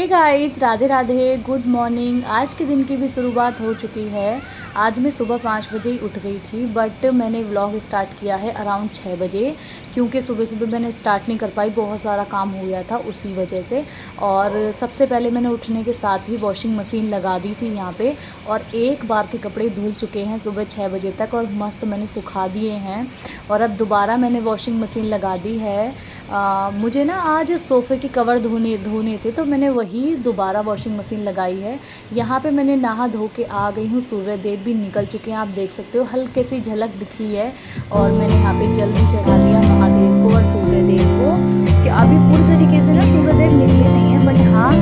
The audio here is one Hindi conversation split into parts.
Guys, Radhe Radhe, good morning. आज के दिन की भी शुरुआत हो चुकी है। आज मैं सुबह 5 बजे ही उठ गई थी, बट मैंने व्लॉग स्टार्ट किया है अराउंड 6 बजे, क्योंकि सुबह सुबह मैंने स्टार्ट नहीं कर पाई, बहुत सारा काम हो गया था उसी वजह से। और सबसे पहले मैंने उठने के साथ ही वॉशिंग मशीन लगा दी थी यहाँ पे, और एक बार के कपड़े धुल चुके हैं सुबह 6 बजे तक, और मस्त मैंने सुखा दिए हैं। और अब दोबारा मैंने वॉशिंग मशीन लगा दी है। मुझे ना आज सोफ़े के कवर धोने थे, तो मैंने वही दोबारा वॉशिंग मशीन लगाई है। यहाँ पे मैंने नहा धो के आ गई हूँ, सूर्य देव भी निकल चुके हैं, आप देख सकते हो, हल्के सी झलक दिखी है। और मैंने यहाँ पे जल भी चढ़ा लिया महादेव को और सूर्य देव को, कि अभी पूरी तरीके से ना सूर्य देव निकले नहीं हैं, बट हाँ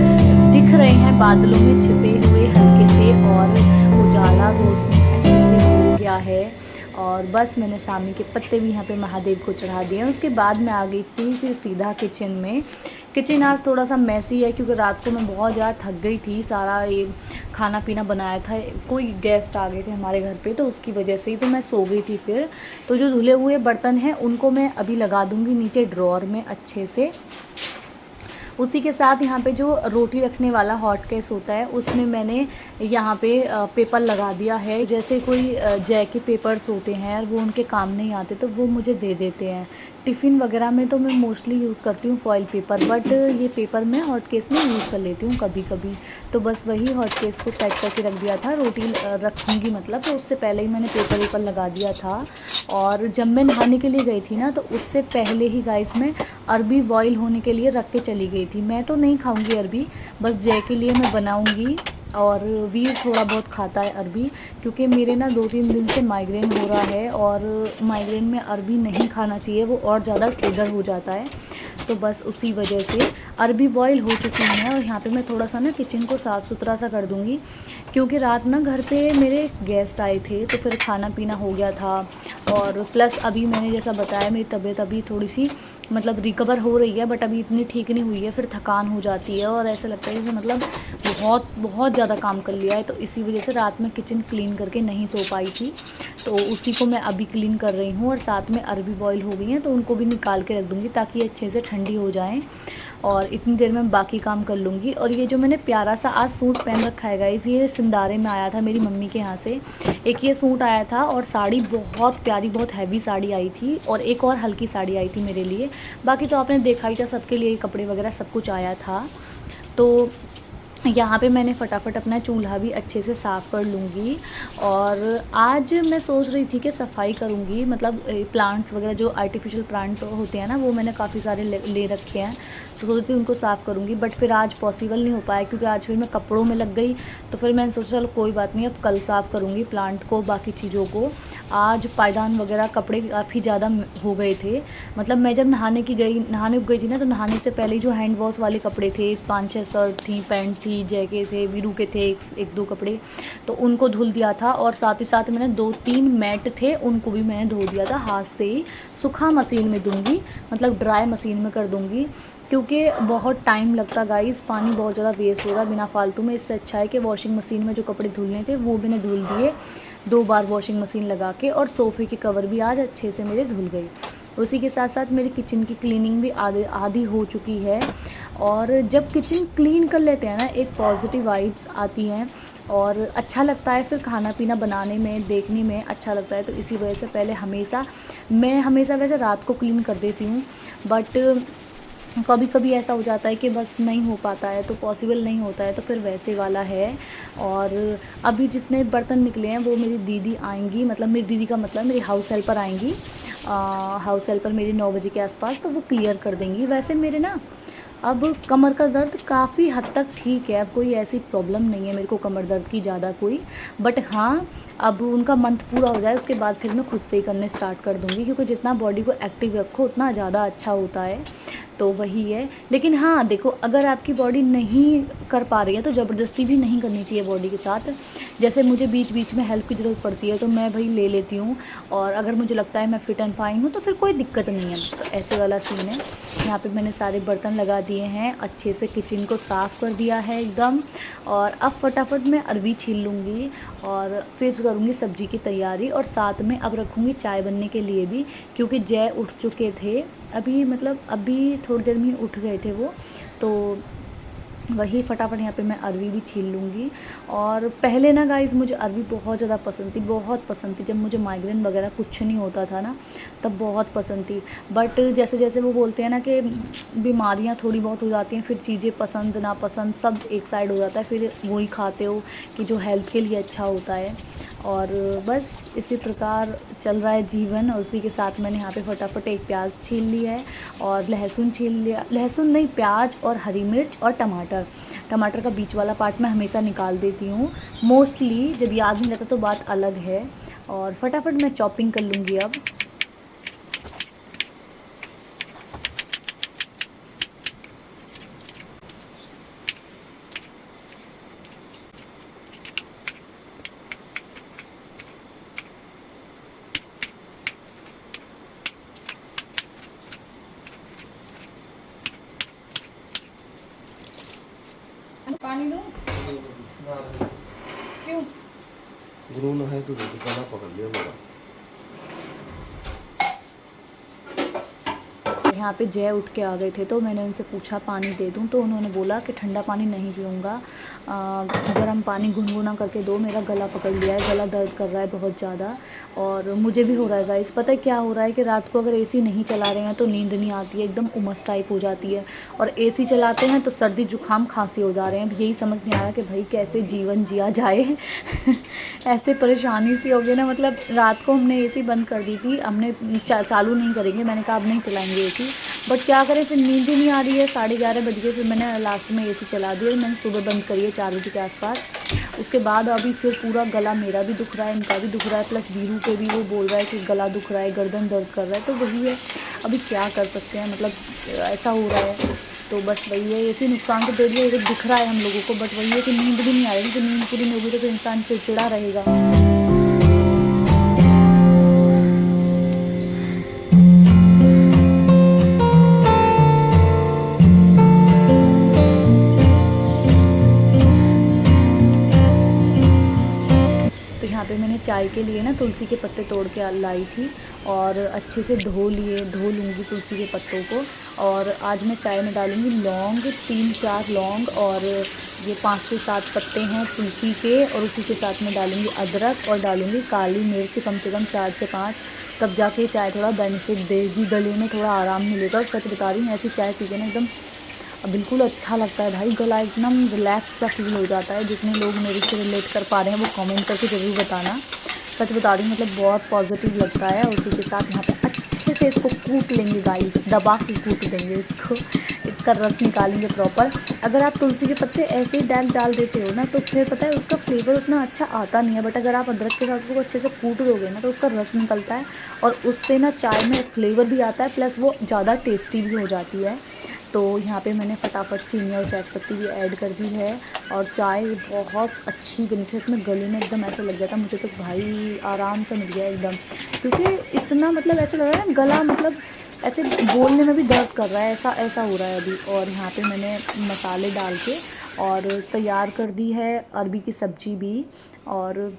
दिख रहे हैं बादलों में छिपे हुए हल्के से, और उजाला रोशनी अच्छे से हो गया है। और बस मैंने सामी के पत्ते भी यहाँ पे महादेव को चढ़ा दिए। उसके बाद मैं आ गई थी फिर सीधा किचन में। किचन आज थोड़ा सा मैसी है, क्योंकि रात को मैं बहुत ज़्यादा थक गई थी, सारा ये खाना पीना बनाया था, कोई गेस्ट आ गए थे हमारे घर पे, तो उसकी वजह से ही तो मैं सो गई थी फिर। तो जो धुले हुए बर्तन हैं उनको मैं अभी लगा दूँगी नीचे ड्रॉर में अच्छे से। उसी के साथ यहाँ पे जो रोटी रखने वाला हॉट केस होता है, उसमें मैंने यहाँ पे पेपर लगा दिया है। जैसे कोई जय के पेपर्स होते हैं वो उनके काम नहीं आते, तो वो मुझे दे देते हैं। टिफ़िन वगैरह में तो मैं मोस्टली यूज़ करती हूँ फॉइल पेपर, बट ये पेपर मैं हॉट केस में यूज़ कर लेती हूँ कभी कभी। तो बस वही हॉट केस को सेट करके रख दिया था, रोटी रखूँगी मतलब, तो उससे पहले ही मैंने पेपर वेपर लगा दिया था। और जब मैं नहाने के लिए गई थी ना, तो उससे पहले ही गाइस मैं अरबी बॉईल होने के लिए रख के चली गई थी। मैं तो नहीं खाऊंगी अरबी, बस जय के लिए मैं बनाऊंगी। और वीर थोड़ा बहुत खाता है अरबी, क्योंकि मेरे ना 2-3 दिन से माइग्रेन हो रहा है, और माइग्रेन में अरबी नहीं खाना चाहिए, वो और ज़्यादा ट्रिगर हो जाता है। तो बस उसी वजह से अरबी बॉईल हो चुकी है। और यहाँ पे मैं थोड़ा सा ना किचन को साफ़ सुथरा सा कर दूँगी, क्योंकि रात ना घर पे मेरे गेस्ट आए थे, तो फिर खाना पीना हो गया था। और प्लस अभी मैंने जैसा बताया, मेरी तबीयत अभी थोड़ी सी मतलब रिकवर हो रही है, बट अभी इतनी ठीक नहीं हुई है, फिर थकान हो जाती है, और ऐसा लगता है जैसे मतलब बहुत बहुत ज़्यादा काम कर लिया है। तो इसी वजह से रात में किचन क्लीन करके नहीं सो पाई थी, तो उसी को मैं अभी क्लीन कर रही हूँ। और साथ में अरबी बॉईल हो गई हैं, तो उनको भी निकाल के रख दूँगी ताकि अच्छे से ठंडी हो जाएँ, और इतनी देर में बाकी काम कर लूँगी। और ये जो मैंने प्यारा सा आज सूट पहन रखा है गाइस, ये सिंदारे में आया था मेरी मम्मी के यहाँ से। एक ये सूट आया था, और साड़ी बहुत प्यारी, बहुत हैवी साड़ी आई थी, और एक और हल्की साड़ी आई थी मेरे लिए। बाकी तो आपने देखा ही था, सबके लिए कपड़े वगैरह सब कुछ आया था। तो यहाँ पे मैंने फटाफट अपना चूल्हा भी अच्छे से साफ़ कर लूँगी। और आज मैं सोच रही थी कि सफाई करूँगी, मतलब प्लांट्स वगैरह जो आर्टिफिशियल प्लांट्स होते हैं ना, वो मैंने काफ़ी सारे ले रखे हैं, तो सोचती उनको साफ़ करूँगी, बट फिर आज पॉसिबल नहीं हो पाया, क्योंकि आज फिर मैं कपड़ों में लग गई। तो फिर मैंने सोचा चलो कोई बात नहीं, अब कल साफ़ करूँगी प्लांट को, बाकी चीज़ों को। आज पायदान वगैरह कपड़े काफ़ी ज़्यादा हो गए थे, मतलब मैं जब नहाने को गई थी ना, तो नहाने से पहले जो हैंड वॉश वाले कपड़े थे, 5-6 शर्ट थी, पैंट थी, जय के थे, वीरू के थे, एक दो कपड़े, तो उनको धुल दिया था। और साथ ही साथ मैंने 2-3 मैट थे, उनको भी मैंने धो दिया था हाथ से ही। सूखा मशीन में दूंगी, मतलब ड्राई मशीन में कर दूंगी, क्योंकि बहुत टाइम लगता गाइस, पानी बहुत ज़्यादा वेस्ट हो रहा बिना फालतू में। इससे अच्छा है कि वॉशिंग मशीन में जो कपड़े धुलने थे वो मैंने धुल दिए 2 बार वॉशिंग मशीन लगा के। और सोफ़े की कवर भी आज अच्छे से मेरे धुल गई। उसी के साथ साथ मेरी किचन की क्लीनिंग भी आधी हो चुकी है। और जब किचन क्लीन कर लेते हैं ना, एक पॉजिटिव वाइब्स आती हैं, और अच्छा लगता है फिर खाना पीना बनाने में, देखने में अच्छा लगता है। तो इसी वजह से मैं हमेशा वैसे रात को क्लीन कर देती हूँ, बट कभी कभी ऐसा हो जाता है कि बस नहीं हो पाता है, तो पॉसिबल नहीं होता है, तो फिर वैसे वाला है। और अभी जितने बर्तन निकले हैं वो मेरी दीदी आएंगी, मतलब मेरी दीदी का मतलब मेरी हाउस हेल्पर आएंगी, हाउस हेल्पर मेरी 9 बजे के आसपास, तो वो क्लियर कर देंगी। वैसे मेरे ना अब कमर का दर्द काफ़ी हद तक ठीक है, अब कोई ऐसी प्रॉब्लम नहीं है मेरे को कमर दर्द की ज़्यादा कोई। बट हाँ, अब उनका मंथ पूरा हो जाए उसके बाद फिर मैं खुद से ही करने स्टार्ट कर दूँगी, क्योंकि जितना बॉडी को एक्टिव रखो उतना ज़्यादा अच्छा होता है। तो वही है। लेकिन हाँ देखो, अगर आपकी बॉडी नहीं कर पा रही है तो ज़बरदस्ती भी नहीं करनी चाहिए बॉडी के साथ। जैसे मुझे बीच बीच में हेल्प की ज़रूरत पड़ती है तो मैं भाई ले लेती हूँ, और अगर मुझे लगता है मैं फ़िट एंड फाइन हूँ तो फिर कोई दिक्कत नहीं है। तो ऐसे वाला सीन है। यहाँ पे मैंने सारे बर्तन लगा दिए हैं, अच्छे से किचन को साफ़ कर दिया है एकदम। और अब फटाफट मैं अरवी छील लूँगी और फिर करूँगी सब्ज़ी की तैयारी, और साथ में अब रखूँगी चाय बनने के लिए भी, क्योंकि जय उठ चुके थे अभी, मतलब अभी थोड़ी देर में ही उठ गए थे वो। तो वही फटाफट यहाँ पे मैं अरवी भी छील लूँगी। और पहले ना गाइस मुझे अरवी बहुत ज़्यादा पसंद थी, बहुत पसंद थी। जब मुझे माइग्रेन वगैरह कुछ नहीं होता था ना, तब बहुत पसंद थी। बट जैसे जैसे वो बोलते हैं ना कि बीमारियाँ थोड़ी बहुत हो जाती हैं, फिर चीज़ें पसंद नापसंद सब एक साइड हो जाता है, फिर वही खाते हो कि जो हेल्थ के लिए अच्छा होता है। और बस इसी प्रकार चल रहा है जीवन। और उसी के साथ मैंने यहाँ पे फटाफट एक प्याज छील लिया है और लहसुन छील लिया, लहसुन नहीं, प्याज और हरी मिर्च और टमाटर। टमाटर का बीच वाला पार्ट मैं हमेशा निकाल देती हूँ मोस्टली, जब याद नहीं रहता तो बात अलग है। और फटाफट मैं चॉपिंग कर लूँगी अब। पानी दो क्यों? गुनून है तो गला पकड़ लिया मेरा। यहाँ पे जय उठ के आ गए थे तो मैंने उनसे पूछा पानी दे दूँ, तो उन्होंने बोला कि ठंडा पानी नहीं पीऊँगा, गर्म पानी गुनगुना करके दो, मेरा गला पकड़ लिया है, गला दर्द कर रहा है बहुत ज़्यादा। और मुझे भी हो रहा है गाइस, पता है क्या हो रहा है कि रात को अगर एसी नहीं चला रहे हैं तो नींद नहीं आती है, एकदम उमस टाइप हो जाती है। और एसी चलाते हैं तो सर्दी जुकाम खांसी हो जा रहे हैं। अब यही समझ नहीं आ रहा कि भाई कैसे जीवन जिया जाए ऐसे परेशानी सी हो गई ना। मतलब रात को हमने एसी बंद कर दी थी, हमने चालू नहीं करेंगे, मैंने कहा अब नहीं चलाएंगे एसी। बट क्या करें, फिर नींद ही नहीं आ रही है, 11:30 बज गए, फिर मैंने लास्ट में एसी चला दिया और मैंने सुबह बंद करी है 4 बजे के आसपास। उसके बाद अभी फिर पूरा गला मेरा भी दुख रहा है, इनका भी दुख रहा है, प्लस वीरू के भी वो बोल रहा है कि गला दुख रहा है, गर्दन दर्द कर रहा है। तो वही है, अभी क्या कर सकते हैं, मतलब ऐसा हो रहा है। तो बस वही है, ऐसे नुकसान तो दे दिया, दिख रहा है हम लोगों को। बट वही है कि नींद भी नहीं आ रही, तो नींद पूरी नहीं होगी तो इंसान चिड़चिड़ा रहेगा। तो यहाँ पे मैंने चाय के लिए ना तुलसी के पत्ते तोड़ के लाई थी, और अच्छे से धो लूँगी तुलसी के पत्तों को। और आज मैं चाय में डालूँगी लौंग, 3-4 लौंग, और ये 5 से 7 पत्ते हैं तुलसी के, और उसी के साथ में डालूँगी अदरक और डालूँगी काली मिर्च कम से कम 4 से 5। तब जाके चाय थोड़ा बेनिफिट देगी, गले में थोड़ा आराम मिलेगा। और सच बता रही हूँ, ऐसी चाय पी के ना एकदम बिल्कुल अच्छा लगता है भाई, गला एकदम रिलैक्स सा फील हो जाता है। जितने लोग मेरे से रिलेट कर पा रहे हैं वो कमेंट करके ज़रूर बताना। सच बता रही हूँ, मतलब बहुत पॉजिटिव लगता है। उसी के साथ यहाँ पे अच्छे से इसको कूट लेंगे गाइस, दबा के कूट देंगे इसको, इसका रस निकालेंगे प्रॉपर। अगर आप तुलसी के पत्ते ऐसे ही डायरेक्ट डाल देते हो ना तो फिर पता है उसका फ्लेवर उतना अच्छा आता नहीं है। बट अगर आप अदरक के साथ उसको अच्छे से कूट दोगे ना तो उसका रस निकलता है, और उससे ना चाय में फ्लेवर भी आता है, प्लस वो ज़्यादा टेस्टी भी हो जाती है। तो यहाँ पे मैंने फटाफट चीनी और चाय पत्ती भी ऐड कर दी है, और चाय बहुत अच्छी बनी थी। उसमें गले में एकदम ऐसा लग गया था मुझे तो भाई, आराम से मिल गया एकदम, क्योंकि इतना मतलब ऐसा लग रहा है ना गला, मतलब ऐसे बोलने में भी दर्द कर रहा है, ऐसा ऐसा हो रहा है अभी। और यहाँ पे मैंने मसाले डाल के और तैयार कर दी है अरबी की सब्ज़ी भी। और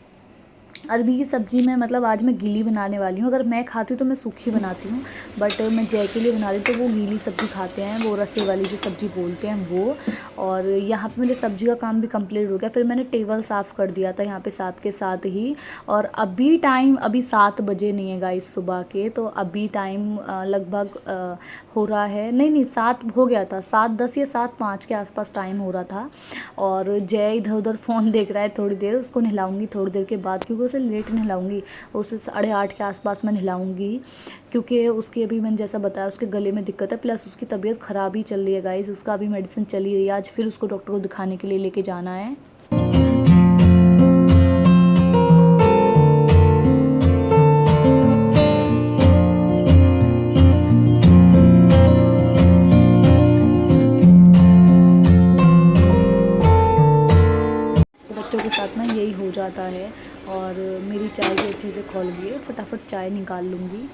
अरबी की सब्ज़ी में मतलब आज मैं गीली बनाने वाली हूँ। अगर मैं खाती हूँ तो मैं सूखी बनाती हूँ, बट मैं जय के लिए बना रही हूँ तो वो गीली सब्ज़ी खाते हैं, वो रसे वाली जो सब्ज़ी बोलते हैं वो। और यहाँ पे मेरे सब्ज़ी का काम भी कंप्लीट हो गया। फिर मैंने टेबल साफ़ कर दिया था यहाँ पे साथ के साथ ही। और अभी 7 बजे नहीं है गाइस सुबह के, तो अभी टाइम लगभग हो रहा है, नहीं 7 हो गया था, 7:10 या 7:05 के आसपास टाइम हो रहा था। और जय इधर उधर फ़ोन देख रहा है थोड़ी देर, उसको नहलाऊँगी थोड़ी देर के बाद, क्योंकि उसे उसे लेट नहलाऊँगी, उसे 8:30 के आसपास मैं नहलाऊँगी, क्योंकि उसकी अभी मैंने जैसा बताया उसके गले में दिक्कत है, प्लस उसकी तबीयत ख़राब ही चल रही है गाइज़, उसका अभी मेडिसिन चली रही है। आज फिर उसको डॉक्टर को दिखाने के लिए लेके जाना है। बच्चों के साथ ना यही हो जाता है। और मेरी चाय भी अच्छे से खौल गई है, फटाफट चाय निकाल लूँगी।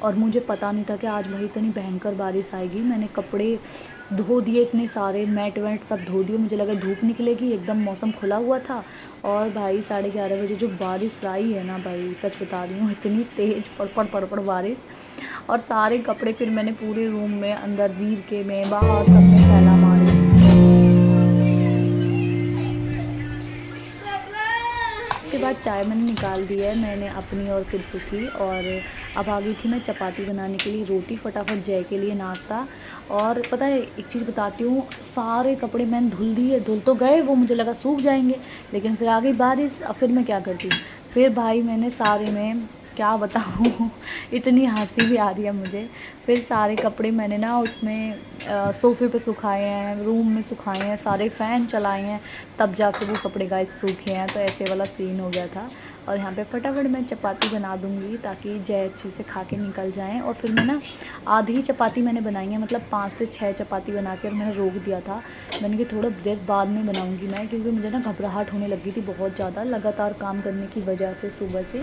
और मुझे पता नहीं था कि आज भाई इतनी भयंकर बारिश आएगी। मैंने कपड़े धो दिए इतने सारे, मैट वैट सब धो दिए, मुझे लगा धूप निकलेगी, एकदम मौसम खुला हुआ था। और भाई 11:30 बजे जो बारिश आई है ना भाई, सच बता रही हूँ, इतनी तेज़ पड़ बारिश। और सारे कपड़े फिर मैंने पूरे रूम में, अंदर वीर के में, बाहर सब में फैला मारी। उसके बाद चाय मैंने निकाल दी है, मैंने अपनी और किरसू की। और अब आ गई थी मैं चपाती बनाने के लिए, रोटी फटाफट जय के लिए नाश्ता। और पता है एक चीज़ बताती हूँ, सारे कपड़े मैंने धुल दिए, धुल तो गए वो, मुझे लगा सूख जाएंगे, लेकिन फिर आ गई बारिश। अब फिर मैं क्या करती हूँ, फिर भाई मैंने सारे में क्या बताऊँ इतनी हंसी भी आ रही है मुझे। फिर सारे कपड़े मैंने ना उसमें सोफ़े पे सुखाए हैं, रूम में सुखाए हैं, सारे फ़ैन चलाए हैं, तब जाके वो कपड़े गाइस सूखे हैं। तो ऐसे वाला सीन हो गया था। और यहाँ पे फटाफट मैं चपाती बना दूँगी ताकि जय अच्छे से खा के निकल जाएँ। और फिर मैं ना आधी ही चपाती मैंने बनाई है, मतलब 5 से 6 चपाती बना कर मैंने रोक दिया था। मैंने कि थोड़ा देर बाद में बनाऊँगी मैं, क्योंकि मुझे ना घबराहट होने लगी थी बहुत ज़्यादा, लगातार काम करने की वजह से सुबह से।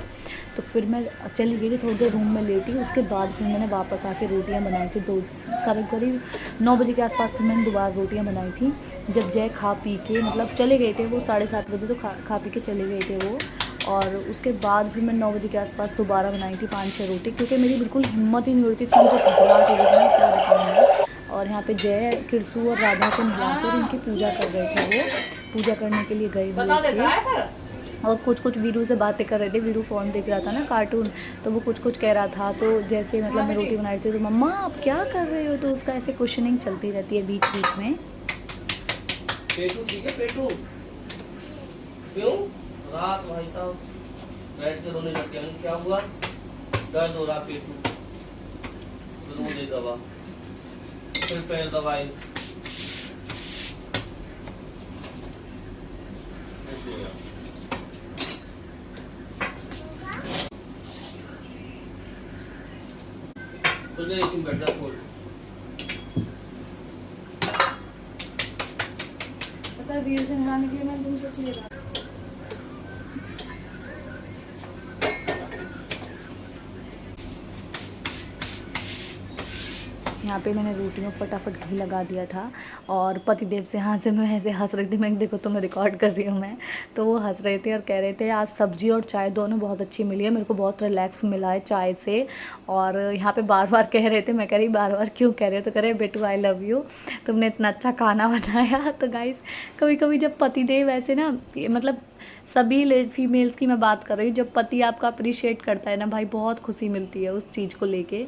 तो फिर मैं चली गई थी, थोड़ी देर रूम में लेटी, उसके बाद फिर मैंने वापस आके रोटियां बनाई थी। करीब 9 बजे के आसपास फिर मैंने दोबारा रोटियां बनाई थी। जब जय खा पी के मतलब चले गए थे वो, 7:30 बजे तो खा पी के चले गए थे वो। और उसके बाद फिर मैं 9 बजे के आसपास दोबारा बनाई थी 5-6 रोटी, क्योंकि मेरी बिल्कुल हिम्मत ही नहीं हो रही थी, मुझे घबराहट हो रही थी, क्या बताऊँ। और यहाँ पे जय, किरसू और राधा को नहलाते और उनकी पूजा कर रहे थे, वो पूजा करने के लिए गए हुए थे। और कुछ वीरू से बातें कर रहे थे, वीरू फ़ोन देख रहा था ना कार्टून, तो वो कुछ कह रहा था। तो जैसे मतलब मैं रोटी बना रही थी तो मम्मा आप क्या कर रहे हो, तो उसका ऐसे क्वेश्चनिंग चलती रहती है बीच बीच में। पेटू ठीक है, पेटू क्यों रात भाई साहब बैठ के रोने लग गया, क्या हुआ, दर्द हो रहा पेटू, रो दे दवा, फिर पैर दवाई। तुझे इसी बैठ जा, खोल। पता है वीर से नहाने के लिए मैंने तुमसे इसलिए कहा। यहाँ पे मैंने रोटी में फटाफट घी लगा दिया था। और पतिदेव से हाँ से मैं ऐसे हंस रही थी, मैं देखो तो मैं रिकॉर्ड कर रही हूँ मैं, तो वो हंस रहे थे और कह रहे थे आज सब्जी और चाय दोनों बहुत अच्छी मिली है, मेरे को बहुत रिलैक्स मिला है चाय से। और यहाँ पे बार बार कह रहे थे, मैं कह रही बार बार क्यों कह रहे हो, तो कह रहे बेटू आई लव यू, तुमने इतना अच्छा खाना बनाया। तो गाइस कभी कभी जब पतिदेव ऐसे ना, मतलब सभी फीमेल्स की मैं बात कर रही हूँ, जब पति आपका अप्रिशिएट करता है ना भाई, बहुत खुशी मिलती है उस चीज़ को लेके।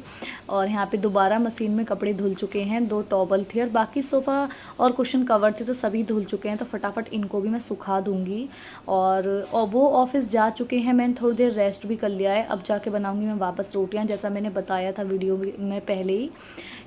और यहाँ पे दोबारा मशीन में कपड़े धुल चुके हैं, 2 टॉवल थी और बाकी सोफ़ा और कुशन कवर थे तो सभी धुल चुके हैं, तो फटाफट इनको भी मैं सुखा दूँगी। और वो ऑफिस जा चुके हैं, मैंने थोड़ी देर रेस्ट भी कर लिया है। अब जाके बनाऊँगी मैं वापस रोटियाँ, जैसा मैंने बताया था वीडियो में पहले ही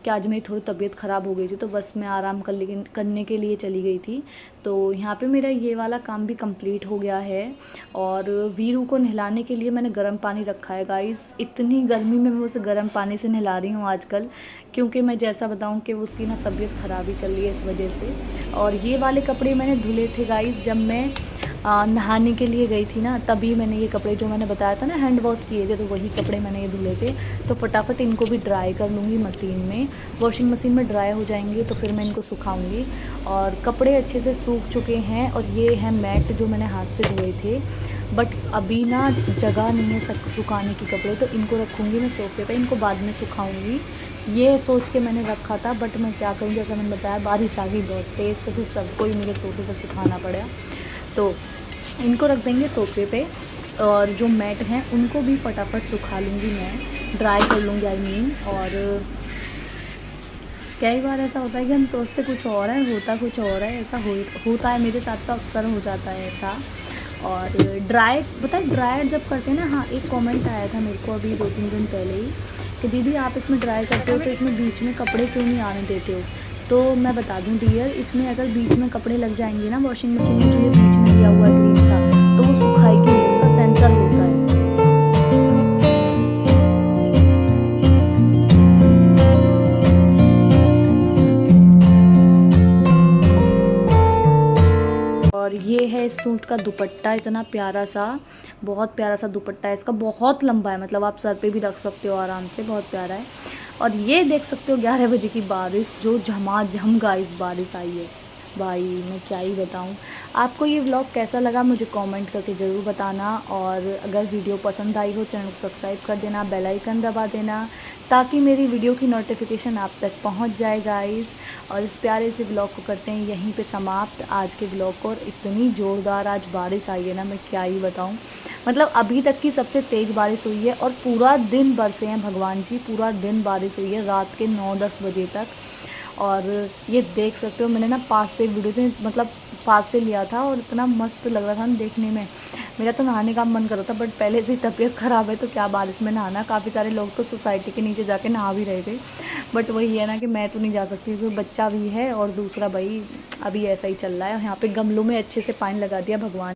कि आज मेरी थोड़ी तबीयत ख़राब हो गई थी, तो बस मैं आराम करने के लिए चली गई थी। तो यहाँ पे मेरा ये वाला काम भी कंप्लीट हो गया है। और वीरू को नहलाने के लिए मैंने गर्म पानी रखा है गाइस, इतनी गर्मी में मैं उसे गर्म पानी से नहला रही हूँ आजकल, क्योंकि मैं जैसा बताऊँ कि उसकी ना तबीयत ख़राब ही चल रही है इस वजह से। और ये वाले कपड़े मैंने धुले थे गाइस, जब मैं नहाने के लिए गई थी ना, तभी मैंने ये कपड़े जो मैंने बताया था ना हैंड वॉश किए थे, तो वही कपड़े मैंने ये धुले थे। तो फटाफट इनको भी ड्राई कर लूँगी मशीन में, वॉशिंग मशीन में ड्राई हो जाएंगे तो फिर मैं इनको सुखाऊंगी। और कपड़े अच्छे से सूख चुके हैं। और ये है मैट जो मैंने हाथ से धोए थे, बट अभी ना जगह नहीं है सुखाने की कपड़े, तो इनको रखूँगी मैं सोफे पे, इनको बाद में सुखाऊँगी, ये सोच के मैंने रखा था। बट मैं क्या करूँ, जैसा मैंने बताया बारिश आ गई बहुत तेज़, तो फिर सबको ही मुझे सोफे पर सुखाना पड़ा। तो इनको रख देंगे सोफे पे। और जो मैट हैं उनको भी फटाफट सुखा लूँगी मैं, ड्राई कर लूँगी आई मीन। और कई बार ऐसा होता है कि हम सोचते कुछ और है, होता कुछ और है। ऐसा होता है, मेरे साथ तो अक्सर हो जाता है ऐसा। और ड्राई, पता है ड्राई जब करते हैं ना, हाँ एक कमेंट आया था मेरे को अभी 2-3 दिन पहले ही कि दीदी आप इसमें ड्राई करते हो तो इसमें बीच में कपड़े क्यों नहीं आने देते हो। तो मैं बता दूं डियर, इसमें अगर बीच में कपड़े लग जाएंगे ना वॉशिंग मशीन में, जो ये बीच में दिया हुआ है ग्रीन सा, तो वो सुखाएगी नहीं, इसका सेंसर होता है। और ये है इस सूट का दुपट्टा, इतना प्यारा सा, बहुत प्यारा सा दुपट्टा है इसका, बहुत लंबा है, मतलब आप सर पे भी रख सकते हो आराम से, बहुत प्यारा है। और ये देख सकते हो 11 बजे की बारिश, जो झमाझम गाइस बारिश आई है भाई, मैं क्या ही बताऊं। आपको ये व्लॉग कैसा लगा मुझे कमेंट करके ज़रूर बताना। और अगर वीडियो पसंद आई हो चैनल को सब्सक्राइब कर देना, बेल आइकन दबा देना, ताकि मेरी वीडियो की नोटिफिकेशन आप तक पहुंच जाए गाइस। और इस प्यारे से व्लॉग को करते हैं यहीं पे समाप्त आज के व्लॉग को। और इतनी ज़ोरदार आज बारिश आई है ना, मैं क्या ही बताऊं, मतलब अभी तक की सबसे तेज़ बारिश हुई है। और पूरा दिन बरसे हैं भगवान जी, पूरा दिन बारिश हुई है, रात के 9-10 बजे तक। और ये देख सकते हो, मैंने ना पास से वीडियो से, मतलब पास से लिया था और इतना मस्त लग रहा था ना देखने में। मेरा तो नहाने का मन कर रहा था, बट पहले से ही तबीयत ख़राब है तो क्या बारिश में नहाना। काफ़ी सारे लोग तो सोसाइटी के नीचे जाके नहा भी रहे थे, बट वही है ना कि मैं तो नहीं जा सकती क्योंकि बच्चा भी है, और दूसरा भाई अभी ऐसा ही चल रहा है। यहाँ पे गमलों में अच्छे से पानी लगा दिया भगवान